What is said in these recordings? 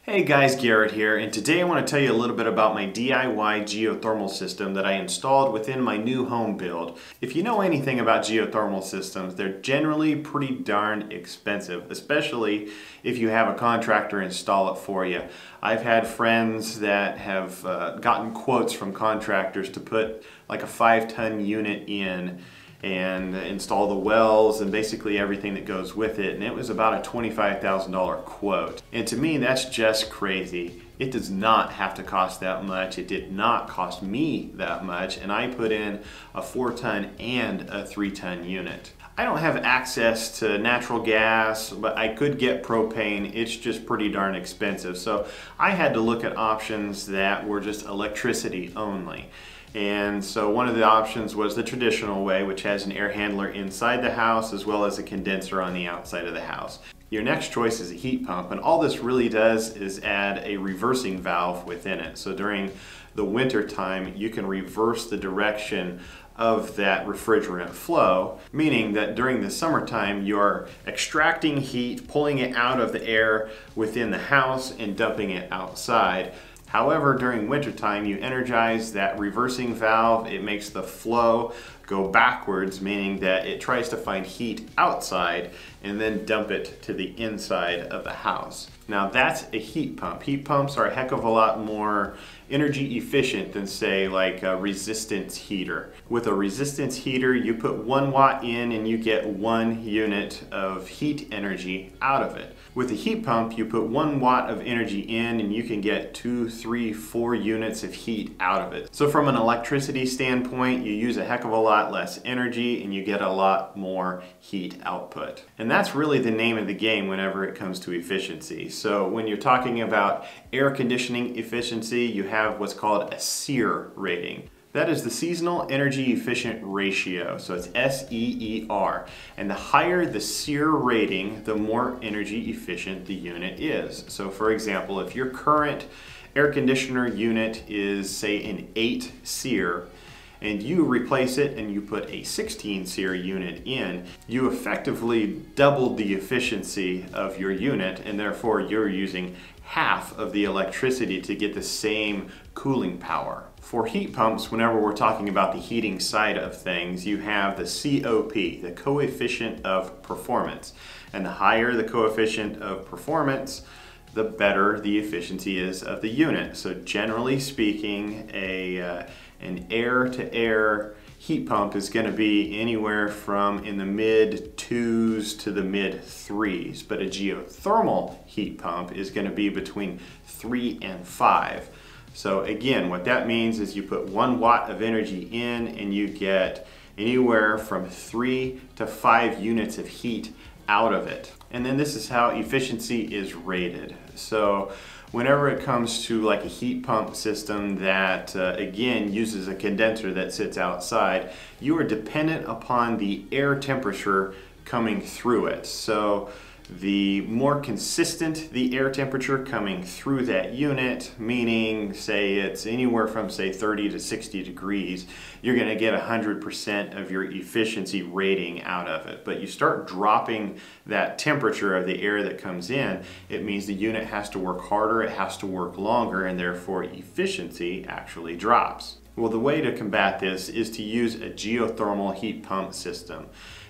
Hey guys, Garrett here, and today I want to tell you a little bit about my DIY geothermal system that I installed within my new home build. If you know anything about geothermal systems, they're generally pretty darn expensive, especially if you have a contractor install it for you. I've had friends that have gotten quotes from contractors to put like a 5-ton unit in and install the wells and basically everything that goes with it, and it was about a $25,000 quote. And to me, that's just crazy. It does not have to cost that much. It did not cost me that much, and I put in a 4-ton and a 3-ton unit. I don't have access to natural gas, but I could get propane. It's just pretty darn expensive. So I had to look at options that were just electricity only. And so one of the options was the traditional way, which has an air handler inside the house as well as a condenser on the outside of the house. Your next choice is a heat pump, and all this really does is add a reversing valve within it. So during the winter time, you can reverse the direction of that refrigerant flow, meaning that during the summertime you're extracting heat, pulling it out of the air within the house and dumping it outside. However, during wintertime, you energize that reversing valve. It makes the flow go backwards, meaning that it tries to find heat outside and then dump it to the inside of the house. Now that's a heat pump. Heat pumps are a heck of a lot more energy efficient than, say, like a resistance heater. With a resistance heater, you put 1 watt in and you get 1 unit of heat energy out of it. With a heat pump, you put 1 watt of energy in and you can get 2, 3, 4 units of heat out of it. So from an electricity standpoint, you use a heck of a lot less energy and you get a lot more heat output. And that's really the name of the game whenever it comes to efficiency. So when you're talking about air conditioning efficiency, you have what's called a SEER rating. That is the Seasonal Energy Efficient Ratio, so it's SEER. And the higher the SEER rating, the more energy efficient the unit is. So for example, if your current air conditioner unit is, say, an 8 SEER, and you replace it and you put a 16 SEER unit in, you effectively doubled the efficiency of your unit, and therefore you're using half of the electricity to get the same cooling power. For heat pumps, whenever we're talking about the heating side of things, you have the COP, the coefficient of performance. And the higher the coefficient of performance, the better the efficiency is of the unit. So generally speaking, an air-to-air heat pump is going to be anywhere from in the mid-2s to the mid-3s, but a geothermal heat pump is going to be between 3 and 5. So again, what that means is you put 1 watt of energy in and you get anywhere from 3 to 5 units of heat out of it. And then this is how efficiency is rated. So whenever it comes to like a heat pump system that again uses a condenser that sits outside, you are dependent upon the air temperature coming through it. So the more consistent the air temperature coming through that unit, meaning say it's anywhere from say 30 to 60 degrees, you're going to get 100% of your efficiency rating out of it. But you start dropping that temperature of the air that comes in, it means the unit has to work harder, it has to work longer, and therefore efficiency actually drops. Well, the way to combat this is to use a geothermal heat pump system.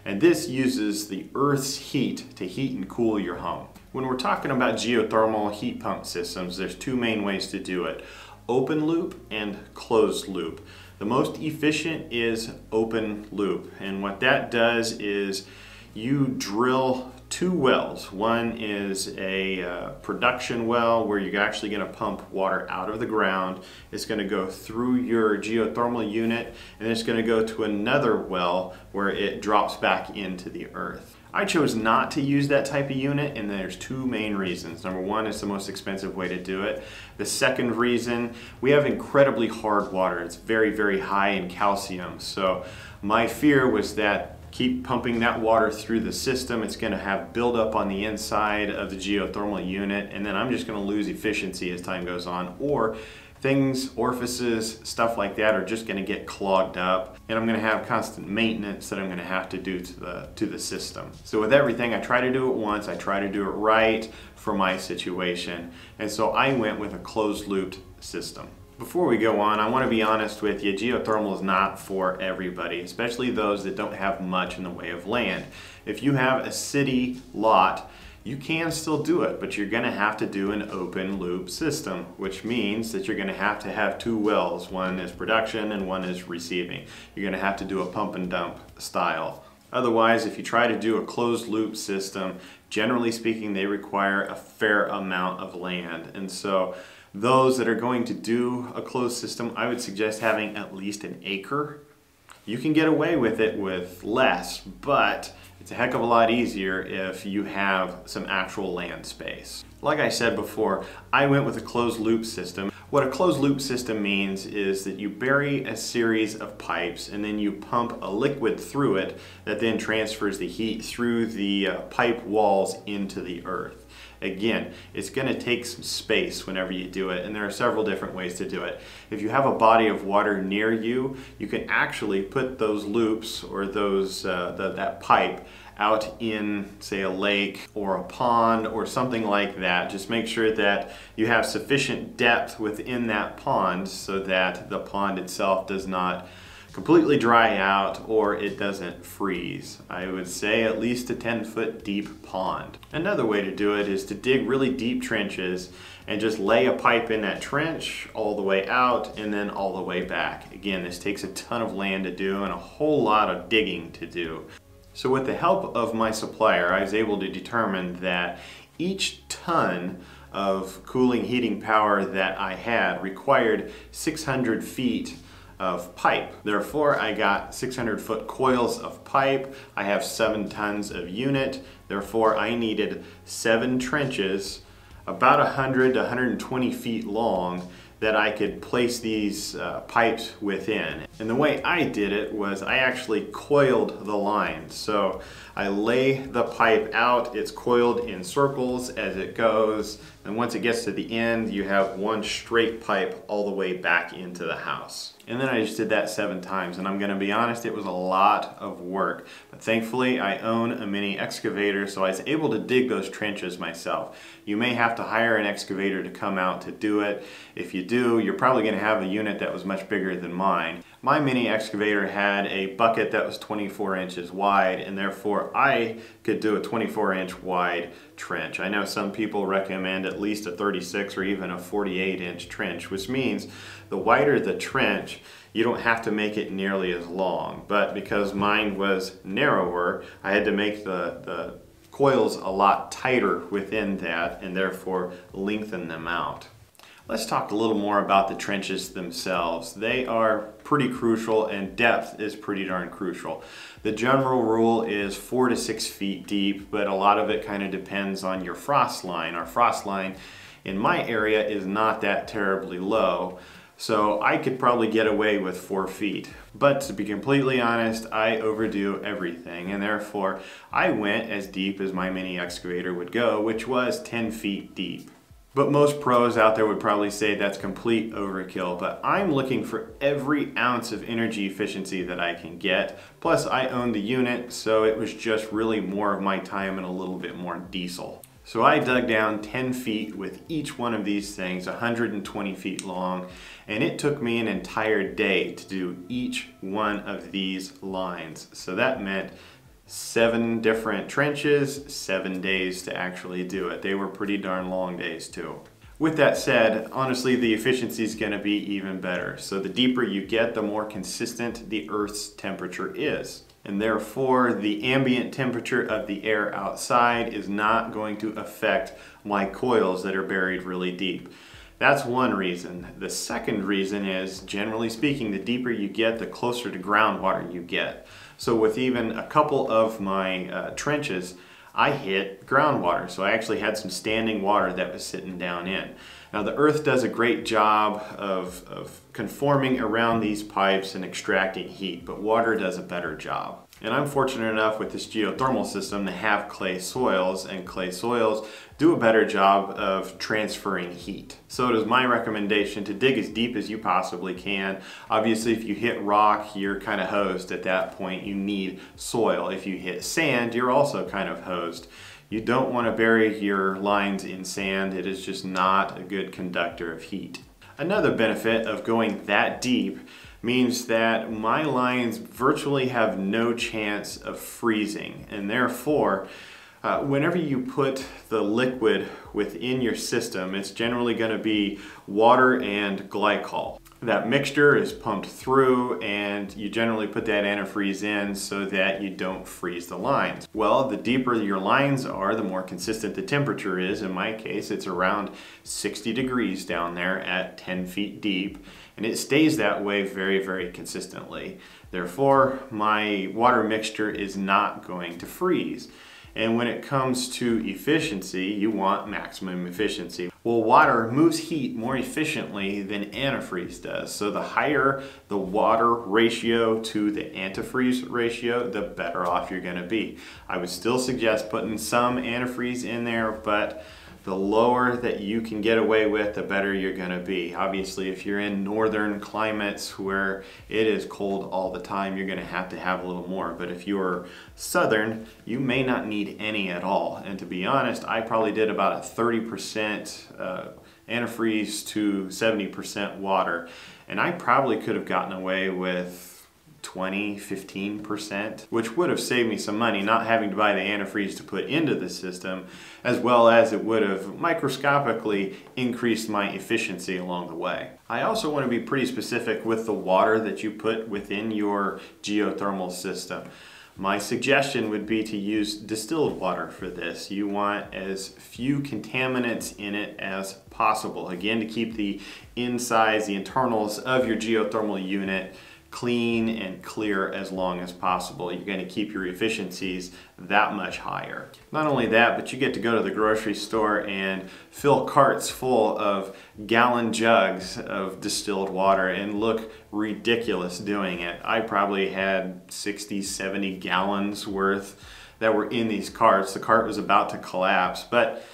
And this uses the Earth's heat to heat and cool your home. When we're talking about geothermal heat pump systems, there's 2 main ways to do it: open loop and closed loop. The most efficient is open loop, and what that does is you drill 2 wells. One is a production well where you're actually going to pump water out of the ground. It's going to go through your geothermal unit, and it's going to go to another well where it drops back into the earth. I chose not to use that type of unit, and there's 2 main reasons. Number one, it's the most expensive way to do it. The second reason, we have incredibly hard water. It's very, very high in calcium. So my fear was that keep pumping that water through the system, it's going to have buildup on the inside of the geothermal unit, and then I'm just going to lose efficiency as time goes on, or things, orifices, stuff like that are just going to get clogged up, and I'm going to have constant maintenance that I'm going to have to do to the system. So with everything, I try to do it once, I try to do it right for my situation, and so I went with a closed loop system. Before we go on, I want to be honest with you, geothermal is not for everybody, especially those that don't have much in the way of land. If you have a city lot, you can still do it, but you're going to have to do an open loop system, which means that you're going to have two wells. One is production and one is receiving. You're going to have to do a pump and dump style. Otherwise, if you try to do a closed loop system, generally speaking, they require a fair amount of land. And so those that are going to do a closed system, I would suggest having at least an acre. You can get away with it with less, but it's a heck of a lot easier if you have some actual land space. Like I said before, I went with a closed loop system. What a closed loop system means is that you bury a series of pipes and then you pump a liquid through it that then transfers the heat through the pipe walls into the earth. Again, it's going to take some space whenever you do it, and there are several different ways to do it. If you have a body of water near you, you can actually put those loops or that pipe out in, say, a lake or a pond or something like that. Just make sure that you have sufficient depth within that pond so that the pond itself does not completely dry out or it doesn't freeze. I would say at least a 10-foot deep pond. Another way to do it is to dig really deep trenches and just lay a pipe in that trench all the way out and then all the way back. Again, this takes a ton of land to do and a whole lot of digging to do. So with the help of my supplier, I was able to determine that each ton of cooling heating power that I had required 600 feet of pipe. Therefore, I got 600-foot coils of pipe. I have 7 tons of unit. Therefore, I needed 7 trenches about 100 to 120 feet long that I could place these pipes within. And the way I did it was I actually coiled the line. So I lay the pipe out, it's coiled in circles as it goes, and once it gets to the end, you have one straight pipe all the way back into the house. And then I just did that 7 times, and I'm gonna be honest, it was a lot of work. But thankfully, I own a mini excavator, so I was able to dig those trenches myself. You may have to hire an excavator to come out to do it. If you do, you're probably gonna have a unit that was much bigger than mine. My mini excavator had a bucket that was 24 inches wide, and therefore I could do a 24-inch wide trench. I know some people recommend at least a 36 or even a 48-inch trench, which means the wider the trench, you don't have to make it nearly as long. But because mine was narrower, I had to make the coils a lot tighter within that and therefore lengthen them out. Let's talk a little more about the trenches themselves. They are pretty crucial, and depth is pretty darn crucial. The general rule is 4 to 6 feet deep, but a lot of it kind of depends on your frost line. Our frost line in my area is not that terribly low, so I could probably get away with 4 feet. But to be completely honest, I overdo everything, and therefore I went as deep as my mini excavator would go, which was 10 feet deep. But most pros out there would probably say that's complete overkill, but I'm looking for every ounce of energy efficiency that I can get. Plus I own the unit, so it was just really more of my time and a little bit more diesel. So I dug down 10 feet with each one of these things, 120 feet long, and it took me an entire day to do each one of these lines. So that meant 7 different trenches, 7 days to actually do it. They were pretty darn long days too. With that said, honestly, the efficiency is going to be even better. So the deeper you get, the more consistent the Earth's temperature is. And therefore, the ambient temperature of the air outside is not going to affect my coils that are buried really deep. That's one reason. The second reason is, generally speaking, the deeper you get, the closer to groundwater you get. So with even a couple of my trenches, I hit groundwater. So I actually had some standing water that was sitting down in. Now the earth does a great job of conforming around these pipes and extracting heat, but water does a better job. And I'm fortunate enough with this geothermal system to have clay soils, and clay soils do a better job of transferring heat. So it is my recommendation to dig as deep as you possibly can. Obviously, if you hit rock, you're kind of hosed. At that point, you need soil. If you hit sand, you're also kind of hosed. You don't want to bury your lines in sand. It is just not a good conductor of heat. Another benefit of going that deep means that my lines virtually have no chance of freezing, and therefore whenever you put the liquid within your system, it's generally going to be water and glycol. That mixture is pumped through, and you generally put that antifreeze in so that you don't freeze the lines. Well, the deeper your lines are, the more consistent the temperature is. In my case, it's around 60 degrees down there at 10 feet deep, and it stays that way very, very consistently. Therefore, my water mixture is not going to freeze. And when it comes to efficiency, you want maximum efficiency. Well, water moves heat more efficiently than antifreeze does. So the higher the water ratio to the antifreeze ratio, the better off you're going to be. I would still suggest putting some antifreeze in there, but the lower that you can get away with, the better you're going to be. Obviously, if you're in northern climates where it is cold all the time, you're going to have a little more. But if you're southern, you may not need any at all. And to be honest, I probably did about a 30% antifreeze to 70% water. And I probably could have gotten away with 15%, which would have saved me some money not having to buy the antifreeze to put into the system, as well as it would have microscopically increased my efficiency along the way. I also want to be pretty specific with the water that you put within your geothermal system. My suggestion would be to use distilled water for this. You want as few contaminants in it as possible. Again, to keep the insides, the internals of your geothermal unit clean and clear as long as possible. You're going to keep your efficiencies that much higher. Not only that, but you get to go to the grocery store and fill carts full of gallon jugs of distilled water and look ridiculous doing it. I probably had 60, 70 gallons worth that were in these carts. The cart was about to collapse, but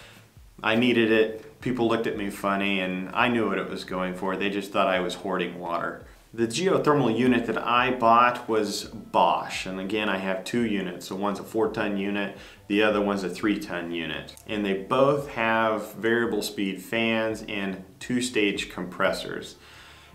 I needed it. People looked at me funny, and I knew what it was going for. They just thought I was hoarding water. The geothermal unit that I bought was Bosch, and again I have two units. So one's a 4-ton unit, the other one's a 3-ton unit. And they both have variable speed fans and 2-stage compressors.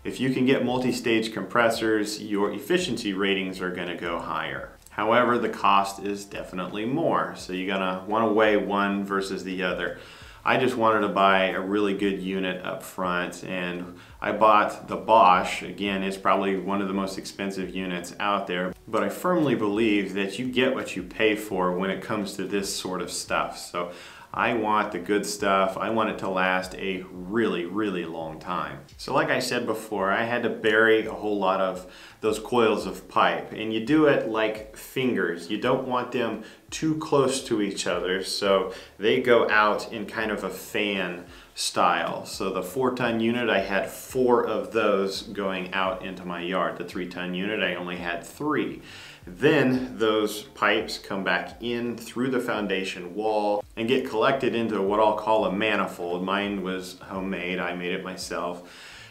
If you can get multi-stage compressors, your efficiency ratings are going to go higher. However, the cost is definitely more, so you're going to want to weigh one versus the other. I just wanted to buy a really good unit up front, and I bought the Bosch. Again, it's probably one of the most expensive units out there, but I firmly believe that you get what you pay for when it comes to this sort of stuff. So I want the good stuff. I want it to last a really, really long time. So like I said before, I had to bury a whole lot of those coils of pipe, and you do it like fingers. You don't want them too close to each other, so they go out in kind of a fan style. So the 4-ton unit, I had 4 of those going out into my yard. The 3-ton unit, I only had 3. Then those pipes come back in through the foundation wall and get collected into what I'll call a manifold. Mine was homemade, I made it myself.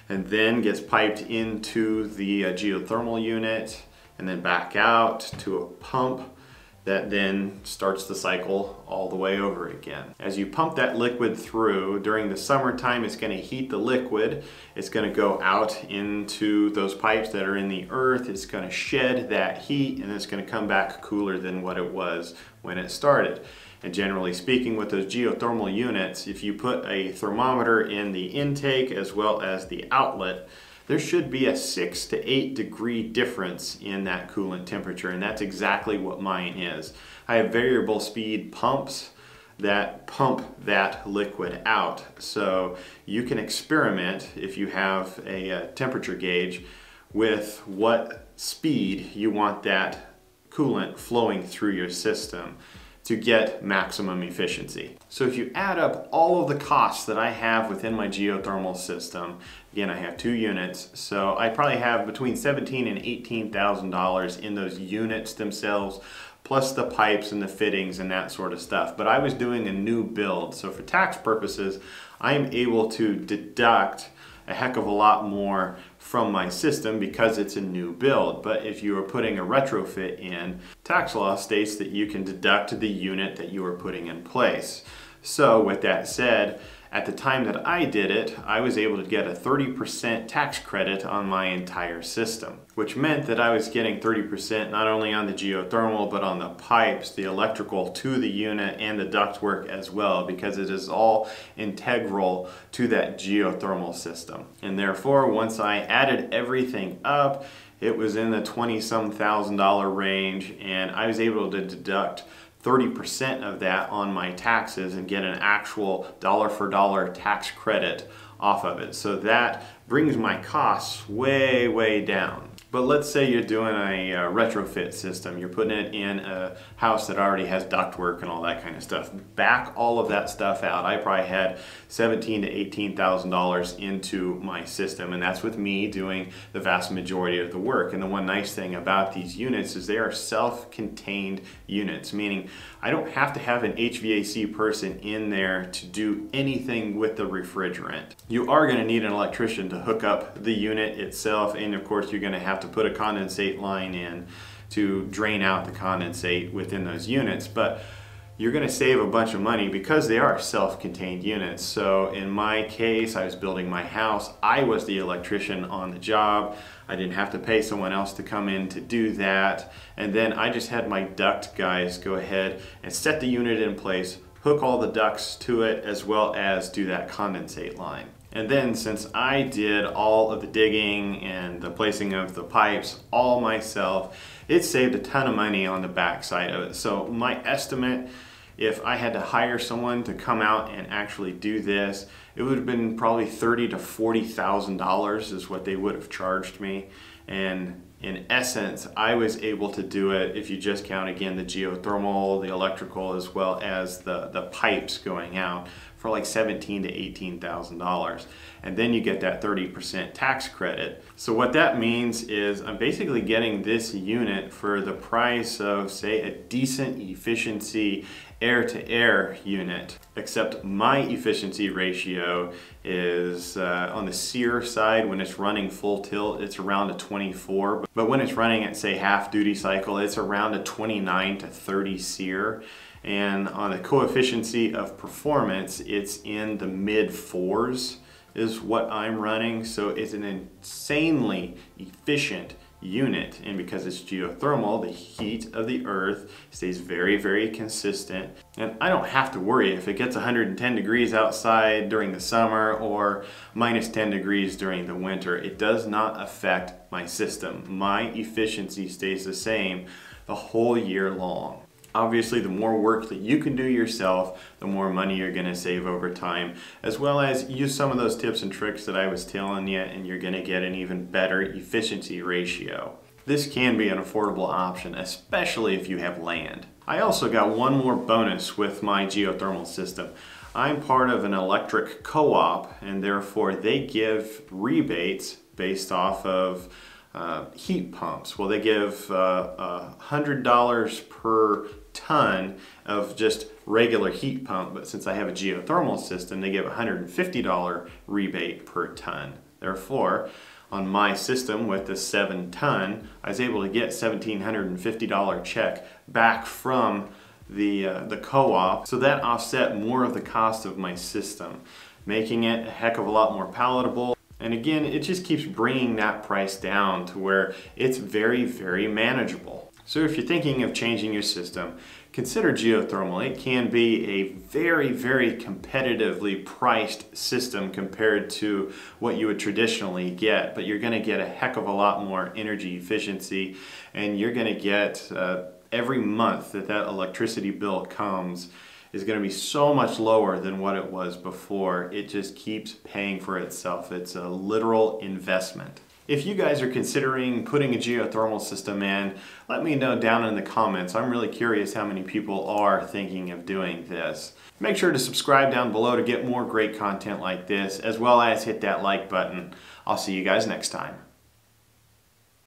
And then gets piped into the geothermal unit and then back out to a pump that then starts the cycle all the way over again. As you pump that liquid through, during the summertime it's going to heat the liquid. It's going to go out into those pipes that are in the earth. It's going to shed that heat, and it's going to come back cooler than what it was when it started. And generally speaking, with those geothermal units, if you put a thermometer in the intake as well as the outlet, there should be a 6 to 8 degree difference in that coolant temperature, and that's exactly what mine is. I have variable speed pumps that pump that liquid out, so you can experiment if you have a temperature gauge with what speed you want that coolant flowing through your system. It's to get maximum efficiency. So if you add up all of the costs that I have within my geothermal system, again, I have 2 units, so I probably have between $17,000 and $18,000 in those units themselves, plus the pipes and the fittings and that sort of stuff. But I was doing a new build, so for tax purposes, I'm able to deduct a heck of a lot more from my system because it's a new build. But if you are putting a retrofit in, tax law states that you can deduct the unit that you are putting in place. So with that said, at the time that I did it, I was able to get a 30% tax credit on my entire system, which meant that I was getting 30% not only on the geothermal, but on the pipes, the electrical to the unit, and the ductwork as well, because it is all integral to that geothermal system. And therefore, once I added everything up, it was in the $20-some thousand range, and I was able to deduct 30% of that on my taxes and get an actual dollar for dollar tax credit off of it. So that brings my costs way, way down. But let's say you're doing a retrofit system. You're putting it in a house that already has ductwork and all that kind of stuff. Back all of that stuff out. I probably had $17,000 to $18,000 into my system, and that's with me doing the vast majority of the work. And the one nice thing about these units is they are self-contained units, meaning I don't have to have an HVAC person in there to do anything with the refrigerant. You are going to need an electrician to hook up the unit itself, and of course you're going to have to put a condensate line in to drain out the condensate within those units, but you're going to save a bunch of money because they are self-contained units. So in my case, I was building my house. I was the electrician on the job. I didn't have to pay someone else to come in to do that. And then I just had my duct guys go ahead and set the unit in place, hook all the ducts to it, as well as do that condensate line. And then since I did all of the digging and the placing of the pipes all myself, it saved a ton of money on the back side of it. So my estimate, if I had to hire someone to come out and actually do this, it would have been probably $30,000 to $40,000 is what they would have charged me. And in essence, I was able to do it, if you just count again the geothermal, the electrical, as well as the pipes going out, for like $17,000 to $18,000. And then you get that 30% tax credit. So what that means is I'm basically getting this unit for the price of, say, a decent efficiency air-to-air unit, except my efficiency ratio is on the SEER side. When it's running full tilt, it's around a 24, but when it's running at, say, half duty cycle, it's around a 29 to 30 SEER. And on the coefficient of performance, it's in the mid 4s is what I'm running. So it's an insanely efficient unit, and because it's geothermal, the heat of the earth stays very, very consistent, and I don't have to worry if it gets 110 degrees outside during the summer or minus 10 degrees during the winter. It does not affect my system. My efficiency stays the same the whole year long. Obviously, the more work that you can do yourself, the more money you're going to save over time, as well as use some of those tips and tricks that I was telling you, and you're going to get an even better efficiency ratio. This can be an affordable option, especially if you have land. I also got one more bonus with my geothermal system. I'm part of an electric co-op, and therefore they give rebates based off of heat pumps. Well, they give $100 per ton of just regular heat pump, but since I have a geothermal system, they give a $150 rebate per ton. Therefore, on my system with the 7-ton, I was able to get $1,750 check back from the co-op, so that offset more of the cost of my system, making it a heck of a lot more palatable. And again, it just keeps bringing that price down to where it's very, very manageable. So if you're thinking of changing your system, consider geothermal. It can be a very, very competitively priced system compared to what you would traditionally get, but you're going to get a heck of a lot more energy efficiency, and you're going to get every month that electricity bill comes is going to be so much lower than what it was before. It just keeps paying for itself. It's a literal investment. If you guys are considering putting a geothermal system in, let me know down in the comments. I'm really curious how many people are thinking of doing this. Make sure to subscribe down below to get more great content like this, as well as hit that like button. I'll see you guys next time.